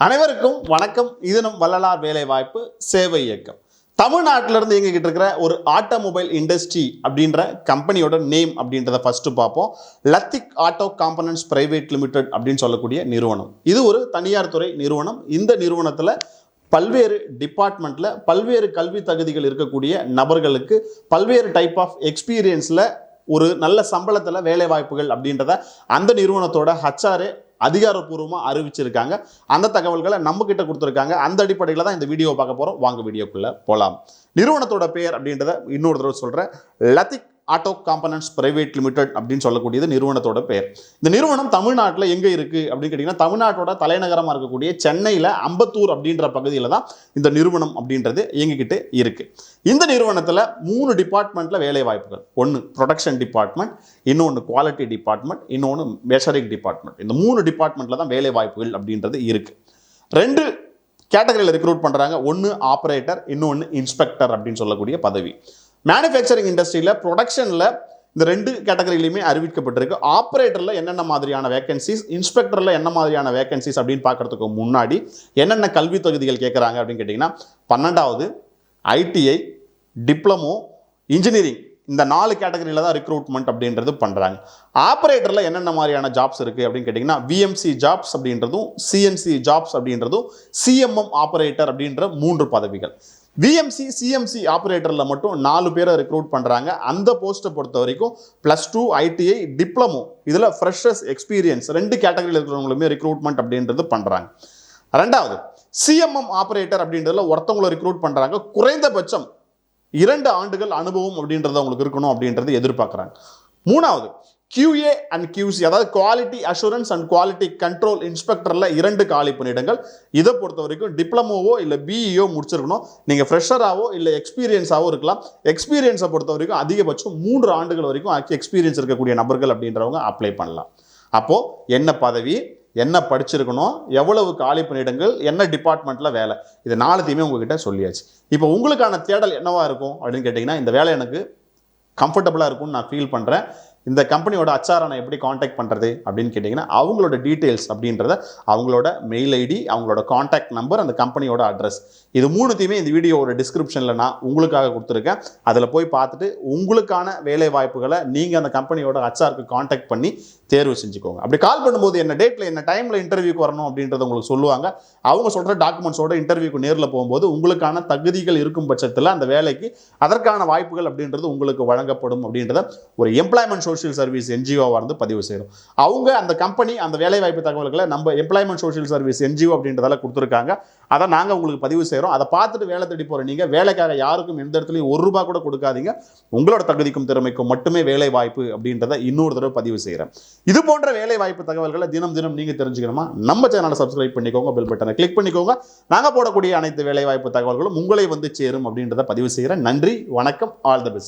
அனைவருக்கும் வணக்கம். இது நம் வள்ளலார் வேலைவாய்ப்பு சேவை இயக்கம். தமிழ்நாட்டிலிருந்து இயங்கிக்கிட்டு இருக்கிற ஒரு ஆட்டோமொபைல் இண்டஸ்ட்ரி அப்படின்ற கம்பெனியோட நேம் அப்படின்றத ஃபர்ஸ்ட் பார்ப்போம். Latif auto components private limited அப்படின்னு சொல்லக்கூடிய நிறுவனம். இது ஒரு தனியார் துறை நிறுவனம். இந்த நிறுவனத்தில் பல்வேறு டிபார்ட்மெண்ட்டில் பல்வேறு கல்வி தகுதிகள் இருக்கக்கூடிய நபர்களுக்கு பல்வேறு டைப் ஆஃப் எக்ஸ்பீரியன்ஸில் ஒரு நல்ல சம்பளத்தில் வேலை வாய்ப்புகள் அப்படின்றத அந்த நிறுவனத்தோட ஹச்ஆர்ஏ அதிகாரப்பூர்வமாக அறிவிச்சிருக்காங்க. அந்த தகவல்களை நம்ம கிட்ட கொடுத்துருக்காங்க. அந்த அடிப்படையில் தான் இந்த வீடியோ பார்க்க போகிறோம். வாங்க வீடியோக்குள்ளே போகலாம். நிறுவனத்தோட பெயர் அப்படின்றத இன்னொரு தடவை சொல்கிறேன். Latif auto components private limited அப்படின்னு சொல்லக்கூடியது நிறுவனத்தோட பெயர். இந்த நிறுவனம் தமிழ்நாட்டில் எங்கே இருக்குது அப்படின்னு கேட்டிங்கன்னா, தமிழ்நாட்டோட தலைநகரமாக இருக்கக்கூடிய சென்னையில் அம்பத்தூர் அப்படின்ற பகுதியில் தான் இந்த நிறுவனம் அப்படின்றது இயங்கிக்கிட்டு இருக்குது. இந்த நிறுவனத்தில் 3 டிபார்ட்மெண்ட்டில் வேலை வாய்ப்புகள். ஒன்று ப்ரொடக்ஷன் டிபார்ட்மெண்ட், இன்னொன்று குவாலிட்டி டிபார்ட்மெண்ட், இன்னொன்று மெஷரிங் டிபார்ட்மெண்ட். இந்த 3 டிபார்ட்மெண்ட்டில் தான் வேலை வாய்ப்புகள் அப்படின்றது இருக்குது. 2 கேட்டகரியில் ரெக்ரூட் பண்ணுறாங்க. ஒன்று ஆப்ரேட்டர், இன்னொன்று இன்ஸ்பெக்டர் அப்படின்னு சொல்லக்கூடிய பதவி. மேனுஃபேக்சரிங் இண்டஸ்ட்ரியில் ப்ரொடக்ஷனில் இந்த 2 கேட்டகரியிலையுமே அறிவிக்கப்பட்டிருக்கு. ஆப்ரேட்டரில் என்னென்ன மாதிரியான வேகன்சிஸ், இன்ஸ்பெக்டரில் என்ன மாதிரியான வேகன்சிஸ் அப்படின்னு பார்க்கறதுக்கு முன்னாடி என்னென்ன கல்வி தகுதிகள் கேட்குறாங்க அப்படின்னு கேட்டிங்கன்னா, 12வது ஐடிஐ, டிப்ளமோ, இன்ஜினியரிங், இந்த 4 கேட்டகரியில் தான் ரெக்ரூட்மெண்ட் அப்படின்றது பண்ணுறாங்க. ஆப்ரேட்டரில் என்னென்ன மாதிரியான ஜாப்ஸ் இருக்குது அப்படின்னு கேட்டிங்கன்னா, விஎம்சி ஜாப்ஸ் அப்படின்றதும், சிஎன்சி ஜாப்ஸ் அப்படின்றதும், சிஎம்எம் ஆப்ரேட்டர் அப்படின்ற 3 பதவிகள். விஎம்சி சிஎம்சி ஆப்ரேட்டரில் மட்டும் 4 பேரை ரெக்ரூட் பண்ணுறாங்க. அந்த போஸ்ட்டை பொறுத்த வரைக்கும் +2 ஐடிஐ, டிப்ளமோ, இதில் ஃப்ரெஷர்ஸ் எக்ஸ்பீரியன்ஸ் 2 கேட்டகரியில் இருக்கிறவங்களுமே ரெக்ரூட்மெண்ட் அப்படின்றது பண்ணுறாங்க. 2வது சிஎம்எம் ஆப்ரேட்டர் அப்படின்றதுல ஒருத்தவங்களை ரெக்ரூட் பண்ணுறாங்க. குறைந்தபட்சம் 2 ஆண்டுகள் அனுபவம் அப்படின்றது அவங்களுக்கு இருக்கணும் அப்படின்றது எதிர்பார்க்குறாங்க. 3வது QA அண்ட் QC, அதாவது quality assurance and quality control இன்ஸ்பெக்டரில் 2 காலி பணியிடங்கள். இதை பொறுத்த வரைக்கும் டிப்ளமோவோ இல்லை பிஇஓ முடிச்சிருக்கணும். நீங்கள் ஃப்ரெஷராகவோ இல்லை எக்ஸ்பீரியன்ஸாகவோ இருக்கலாம். எக்ஸ்பீரியன்ஸை பொறுத்த வரைக்கும் அதிகபட்சம் 3 ஆண்டுகள் வரைக்கும் எக்ஸ்பீரியன்ஸ் இருக்கக்கூடிய நபர்கள் அப்படின்றவங்க அப்ளை பண்ணலாம். அப்போது என்ன பதவி, என்ன படிச்சிருக்கணும், எவ்வளவு காலி பணியிடங்கள், என்ன டிபார்ட்மெண்ட்டில் வேலை, இது 4த்தையுமே உங்ககிட்ட சொல்லியாச்சு. இப்போ உங்களுக்கான தேடல் என்னவா இருக்கும் அப்படின்னு கேட்டிங்கன்னா, இந்த வேலை எனக்கு கம்ஃபர்டபுளாக இருக்கும்னு நான் ஃபீல் பண்ணுறேன். இந்த கம்பெனியோட ஹச்ஆரை நான் எப்படி காண்டாக்ட் பண்ணுறது அப்படின்னு கேட்டிங்கன்னா, அவங்களோட டீட்டெயில்ஸ் அப்படின்றத, அவங்களோட மெயில் ஐடி, அவங்களோட காண்டாக்ட் நம்பர், அந்த கம்பெனியோட அட்ரஸ், இது 3த்தையுமே இந்த வீடியோவோட டிஸ்கிரிப்ஷனில் நான் உங்களுக்காக கொடுத்துருக்கேன். அதில் போய் பார்த்துட்டு உங்களுக்கான வேலை வாய்ப்புகளை நீங்கள் அந்த கம்பெனியோட ஹச்ஆருக்கு காண்டாக்ட் பண்ணி தேர்வு செஞ்சுக்கோங்க. அப்படி கால் பண்ணும்போது என்ன டேட்டில் என்ன டைமில் இன்டர்வியூக்கு வரணும் அப்படின்றத உங்களுக்கு சொல்லுவாங்க. அவங்க சொல்கிற டாக்குமெண்ட்ஸோட இன்டர்வியூக்கு நேரில் போகும்போது உங்களுக்கான தகுதிகள் இருக்கும் பட்சத்தில் அந்த வேலைக்கு அதற்கான வாய்ப்புகள் அப்படின்றது உங்களுக்கு வழங்கப்படும் அப்படின்றத ஒரு எம்ப்ளாய்மெண்ட் சோஷியல் சர்வீஸ் என்ஜிஓவாக இருந்து பதிவு செய்யணும். அவங்க அந்த கம்பெனி அந்த வேலைவாய்ப்பு தகவல்களை நம்ம எம்ப்ளாய்மெண்ட் சோஷியல் சர்வீஸ் என்ஜிஓ அப்படின்றதால கொடுத்துருக்காங்க. அதை நாங்கள் உங்களுக்கு பதிவு செய்கிறோம். அதை பார்த்துட்டு வேலை தேடி போகிற நீங்கள் வேலைக்காக யாருக்கும் எந்த இடத்துலையும் ₹1 கூட கொடுக்காதீங்க. உங்களோட தகுதிக்கும் திறமைக்கும் மட்டுமே வேலை வாய்ப்பு அப்படின்றத இன்னொரு தடவை பதிவு செய்கிறேன். இது போன்ற வேலை வாய்ப்பு தகவல்களை தினம் தினம் நீங்கள் தெரிஞ்சுக்கணுமா, நம்ம சேனலை சப்ஸ்கிரைப் பண்ணிக்கோங்க, பெல் பட்டனை கிளிக் பண்ணிக்கோங்க. நாங்கள் போடக்கூடிய அனைத்து வேலை வாய்ப்பு தகவல்களும் உங்களை வந்து சேரும் அப்படின்றத பதிவு செய்கிறேன். நன்றி, வணக்கம், ஆல் தி பெஸ்ட்.